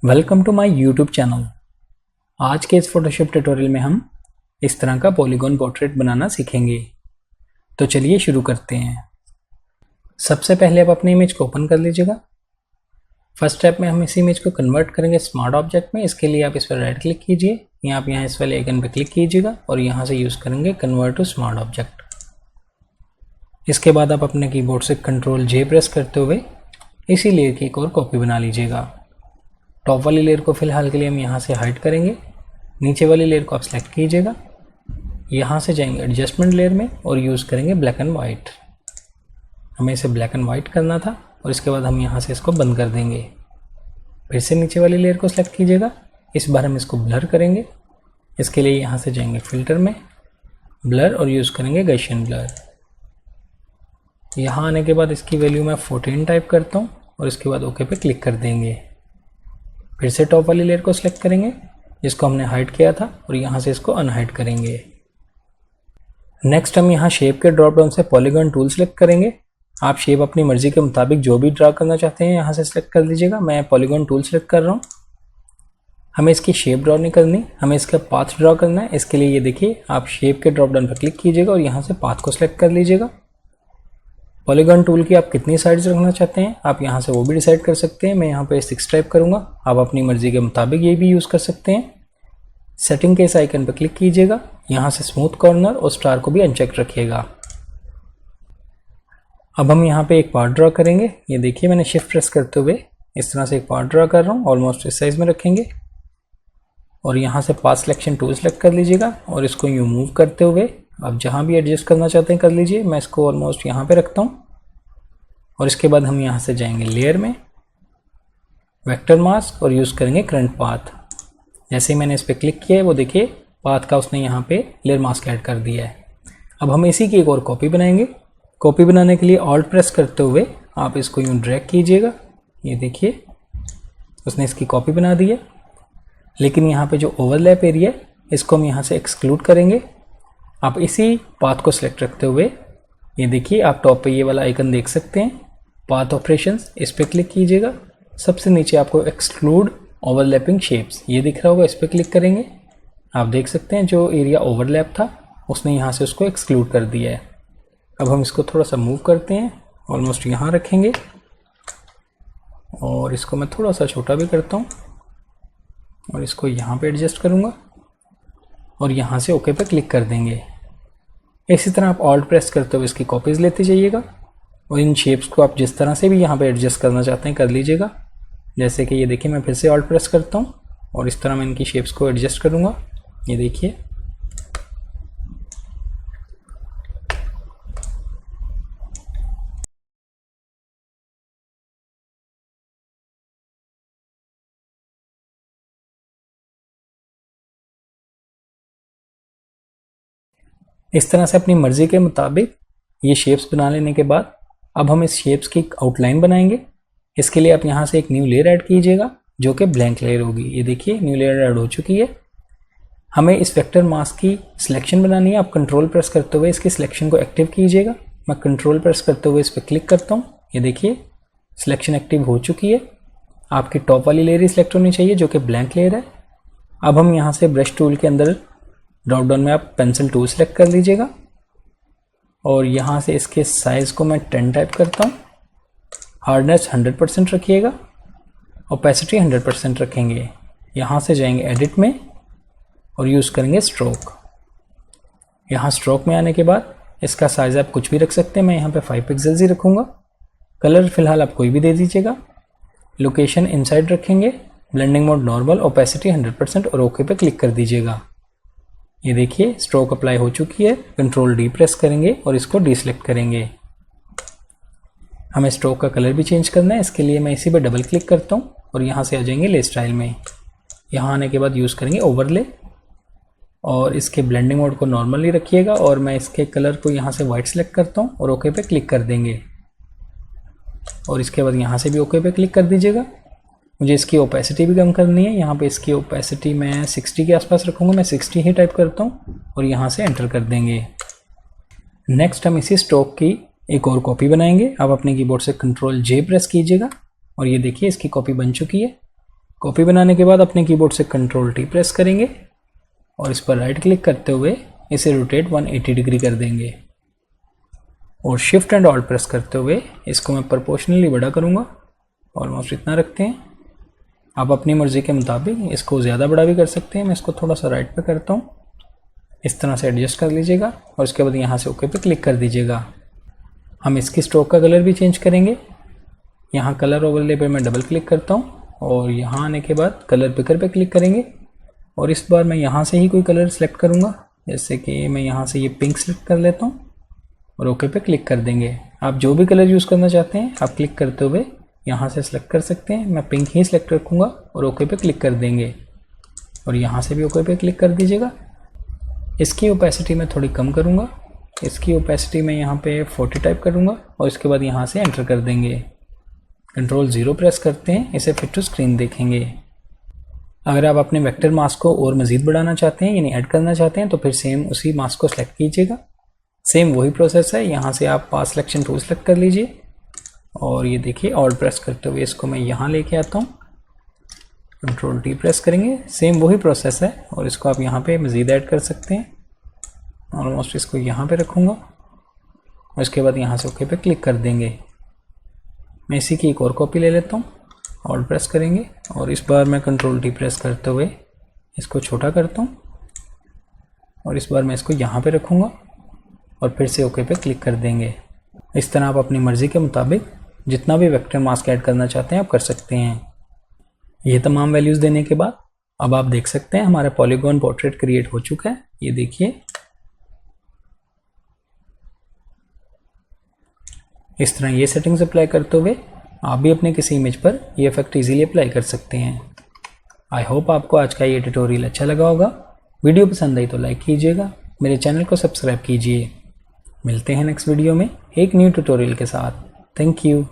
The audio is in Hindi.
Welcome to my YouTube channel. आज के इस फोटोशॉप ट्यूटोरियल में हम इस तरह का पॉलीगॉन पोर्ट्रेट बनाना सीखेंगे। तो चलिए शुरू करते हैं। सबसे पहले आप अपनी इमेज को ओपन कर लीजिएगा। फर्स्ट स्टेप में हम इस इमेज को कन्वर्ट करेंगे स्मार्ट ऑब्जेक्ट में। इसके लिए आप इस पर राइट क्लिक कीजिए या आप यहाँ इस वाले आइकन पर क्लिक कीजिएगा और यहाँ से यूज़ करेंगे कन्वर्ट टू स्मार्ट ऑब्जेक्ट। इसके बाद आप अपने कीबोर्ड से Ctrl+J प्रेस करते हुए इसी लेयर की एक और कॉपी बना लीजिएगा। टॉप वाली लेयर को फिलहाल के लिए हम यहाँ से हाइड करेंगे। नीचे वाली लेयर को आप सेलेक्ट कीजिएगा, यहाँ से जाएंगे एडजस्टमेंट लेयर में और यूज़ करेंगे ब्लैक एंड वाइट। हमें इसे ब्लैक एंड वाइट करना था और इसके बाद हम यहाँ से इसको बंद कर देंगे। फिर से नीचे वाली लेयर को सेलेक्ट कीजिएगा, इस बार हम इसको ब्लर करेंगे। इसके लिए यहाँ से जाएंगे फिल्टर में, ब्लर और यूज़ करेंगे गॉसियन ब्लर। यहाँ आने के बाद इसकी वैल्यू मैं 14 टाइप करता हूँ और इसके बाद ओके पे क्लिक कर देंगे। फिर से टॉप वाली लेयर को सिलेक्ट करेंगे जिसको हमने हाइड किया था और यहाँ से इसको अनहाइड करेंगे। नेक्स्ट हम यहाँ शेप के ड्रॉप डाउन से पॉलीगॉन टूल सेलेक्ट करेंगे। आप शेप अपनी मर्जी के मुताबिक जो भी ड्रा करना चाहते हैं यहाँ से सिलेक्ट कर लीजिएगा। मैं पॉलीगॉन टूल सेलेक्ट कर रहा हूँ। हमें इसकी शेप ड्रॉ नहीं करनी, हमें इसका पाथ ड्रॉ करना है। इसके लिए ये देखिए, आप शेप के ड्रॉप डाउन पर क्लिक कीजिएगा और यहाँ से पाथ को सिलेक्ट कर लीजिएगा। पॉलीगॉन टूल की आप कितनी साइड्स रखना चाहते हैं आप यहाँ से वो भी डिसाइड कर सकते हैं। मैं यहाँ पे 6 टाइप करूँगा, आप अपनी मर्जी के मुताबिक ये भी यूज़ कर सकते हैं। सेटिंग के इस आइकन पर क्लिक कीजिएगा, यहाँ से स्मूथ कॉर्नर और स्टार को भी अनचेक रखिएगा। अब हम यहाँ पे एक पार्ट ड्रॉ करेंगे। ये देखिए, मैंने शिफ्ट प्रेस करते हुए इस तरह से एक पार्ट ड्रॉ कर रहा हूँ। ऑलमोस्ट इस साइज़ में रखेंगे और यहाँ से पाथ सिलेक्शन टूल सेलेक्ट कर लीजिएगा और इसको यूँ मूव करते हुए आप जहाँ भी एडजस्ट करना चाहते हैं कर लीजिए। मैं इसको ऑलमोस्ट यहाँ पे रखता हूँ और इसके बाद हम यहाँ से जाएंगे लेयर में, वेक्टर मास्क और यूज़ करेंगे करंट पाथ। जैसे ही मैंने इस पर क्लिक किया है वो देखिए पाथ का उसने यहाँ पे लेयर मास्क ऐड कर दिया है। अब हम इसी की एक और कॉपी बनाएंगे। कॉपी बनाने के लिए ऑल्ट प्रेस करते हुए आप इसको यूँ ड्रैग कीजिएगा। ये देखिए, उसने इसकी कॉपी बना दी है। लेकिन यहाँ पे जो ओवरलैप एरिया है इसको हम यहाँ से एक्सक्लूड करेंगे। आप इसी पाथ को सिलेक्ट रखते हुए ये देखिए, आप टॉप पे ये वाला आइकन देख सकते हैं, पाथ ऑपरेशंस, इस पर क्लिक कीजिएगा। सबसे नीचे आपको एक्सक्लूड ओवरलैपिंग शेप्स ये दिख रहा होगा, इस पर क्लिक करेंगे। आप देख सकते हैं जो एरिया ओवरलैप था उसने यहाँ से उसको एक्सक्लूड कर दिया है। अब हम इसको थोड़ा सा मूव करते हैं, ऑलमोस्ट यहाँ रखेंगे और इसको मैं थोड़ा सा छोटा भी करता हूँ और इसको यहाँ पे एडजस्ट करूँगा और यहाँ से ओके पे क्लिक कर देंगे। इसी तरह आप ऑल्ट प्रेस करते हुए इसकी कॉपीज़ लेते जाइएगा और इन शेप्स को आप जिस तरह से भी यहाँ पे एडजस्ट करना चाहते हैं कर लीजिएगा। जैसे कि ये देखिए, मैं फिर से ऑल्ट प्रेस करता हूँ और इस तरह मैं इनकी शेप्स को एडजस्ट करूँगा। ये देखिए, इस तरह से अपनी मर्ज़ी के मुताबिक ये शेप्स बना लेने के बाद अब हम इस शेप्स की आउटलाइन बनाएंगे। इसके लिए आप यहाँ से एक न्यू लेयर ऐड कीजिएगा जो कि ब्लैंक लेयर होगी। ये देखिए, न्यू लेयर ऐड हो चुकी है। हमें इस वेक्टर मास्क की सिलेक्शन बनानी है। आप कंट्रोल प्रेस करते हुए इसकी सिलेक्शन को एक्टिव कीजिएगा। मैं कंट्रोल प्रेस करते हुए इस पर क्लिक करता हूँ। ये देखिए, सिलेक्शन एक्टिव हो चुकी है। आपकी टॉप वाली लेयर ही सिलेक्ट होनी चाहिए जो कि ब्लैंक लेयर है। अब हम यहाँ से ब्रश टूल के अंदर ड्रॉप डाउन में आप पेंसिल टूल सेलेक्ट कर लीजिएगा और यहाँ से इसके साइज़ को मैं 10 टाइप करता हूँ। हार्डनेस 100% रखिएगा, ओपेसिटी 100% रखेंगे। यहाँ से जाएंगे एडिट में और यूज़ करेंगे स्ट्रोक। यहाँ स्ट्रोक में आने के बाद इसका साइज़ आप कुछ भी रख सकते हैं। मैं यहाँ पे 5 पिक्सल्स ही रखूँगा। कलर फिलहाल आप कोई भी दे दीजिएगा। लोकेशन इनसाइड रखेंगे, ब्लेंडिंग मोड नॉर्मल, ओपेसिटी 100% और ओके पे क्लिक कर दीजिएगा। ये देखिए, स्ट्रोक अप्लाई हो चुकी है। Ctrl+D प्रेस करेंगे और इसको डीसेलेक्ट करेंगे। हमें स्ट्रोक का कलर भी चेंज करना है। इसके लिए मैं इसी पे डबल क्लिक करता हूँ और यहाँ से आ जाएंगे ले स्टाइल में। यहाँ आने के बाद यूज़ करेंगे ओवरले और इसके ब्लेंडिंग मोड को नॉर्मली रखिएगा और मैं इसके कलर को यहाँ से वाइट सेलेक्ट करता हूँ और ओके पे क्लिक कर देंगे और इसके बाद यहाँ से भी ओके पे क्लिक कर दीजिएगा। मुझे इसकी ओपेसिटी भी कम करनी है। यहाँ पे इसकी ओपेसिटी मैं 60 के आसपास रखूँगा। मैं 60 ही टाइप करता हूँ और यहाँ से एंटर कर देंगे। नेक्स्ट हम इसी स्ट्रोक की एक और कॉपी बनाएंगे। आप अपने कीबोर्ड से Ctrl+J प्रेस कीजिएगा और ये देखिए, इसकी कॉपी बन चुकी है। कॉपी बनाने के बाद अपने कीबोर्ड से Ctrl+T प्रेस करेंगे और इस पर राइट क्लिक करते हुए इसे रोटेट 180 डिग्री कर देंगे और शिफ्ट एंड ऑल्ट प्रेस करते हुए इसको मैं प्रोपोर्शनली बड़ा करूँगा। ऑलमोस्ट इतना रखते हैं। आप अपनी मर्ज़ी के मुताबिक इसको ज़्यादा बड़ा भी कर सकते हैं। मैं इसको थोड़ा सा राइट पे करता हूँ, इस तरह से एडजस्ट कर लीजिएगा और उसके बाद यहाँ से ओके पे क्लिक कर दीजिएगा। हम इसकी स्ट्रोक का कलर भी चेंज करेंगे। यहाँ कलर ओवरले पे मैं डबल क्लिक करता हूँ और यहाँ आने के बाद कलर पिकर पे क्लिक करेंगे और इस बार मैं यहाँ से ही कोई कलर सेलेक्ट करूँगा। जैसे कि मैं यहाँ से ये पिंक सेलेक्ट कर लेता हूँ और ओके पे क्लिक कर देंगे। आप जो भी कलर यूज़ करना चाहते हैं आप क्लिक करते हुए यहाँ से सेलेक्ट कर सकते हैं। मैं पिंक ही सेलेक्ट रखूँगा और ओके पे क्लिक कर देंगे और यहाँ से भी ओके पे क्लिक कर दीजिएगा। इसकी ओपेसिटी मैं थोड़ी कम करूँगा। इसकी ओपेसिटी मैं यहाँ पे 40 टाइप करूँगा और इसके बाद यहाँ से एंटर कर देंगे। Ctrl+0 प्रेस करते हैं, इसे फिट टू स्क्रीन देखेंगे। अगर आप अपने वेक्टर मास्क को और मज़ीद बढ़ाना चाहते हैं यानी ऐड करना चाहते हैं तो फिर सेम उसी मास्क को सेलेक्ट कीजिएगा। सेम वही प्रोसेस है। यहाँ से आप पास सिलेक्शन टूल सेलेक्ट कर लीजिए और ये देखिए ऑल्ट प्रेस करते हुए इसको मैं यहाँ लेके आता हूँ। Ctrl+T प्रेस करेंगे, सेम वही प्रोसेस है और इसको आप यहाँ पे मज़ीद ऐड कर सकते हैं। ऑलमोस्ट इसको यहाँ पे रखूँगा और इसके बाद यहाँ से ओके पे क्लिक कर देंगे। मैं इसी की एक और कॉपी ले लेता हूँ। ऑल्ट प्रेस करेंगे और इस बार मैं Ctrl+T प्रेस करते हुए इसको छोटा करता हूँ और इस बार मैं इसको यहाँ पे रखूँगा और फिर से ओके पे क्लिक कर देंगे। इस तरह आप अपनी मर्ज़ी के मुताबिक जितना भी वेक्टर मास्क ऐड करना चाहते हैं आप कर सकते हैं। ये तमाम वैल्यूज़ देने के बाद अब आप देख सकते हैं हमारा पॉलीगॉन पोर्ट्रेट क्रिएट हो चुका है। ये देखिए, इस तरह ये सेटिंग्स अप्लाई करते हुए आप भी अपने किसी इमेज पर ये इफेक्ट इजीली अप्लाई कर सकते हैं। आई होप आपको आज का ये ट्यूटोरियल अच्छा लगा होगा। वीडियो पसंद आई तो लाइक कीजिएगा, मेरे चैनल को सब्सक्राइब कीजिए। मिलते हैं नेक्स्ट वीडियो में एक न्यू ट्यूटोरियल के साथ। Thank you.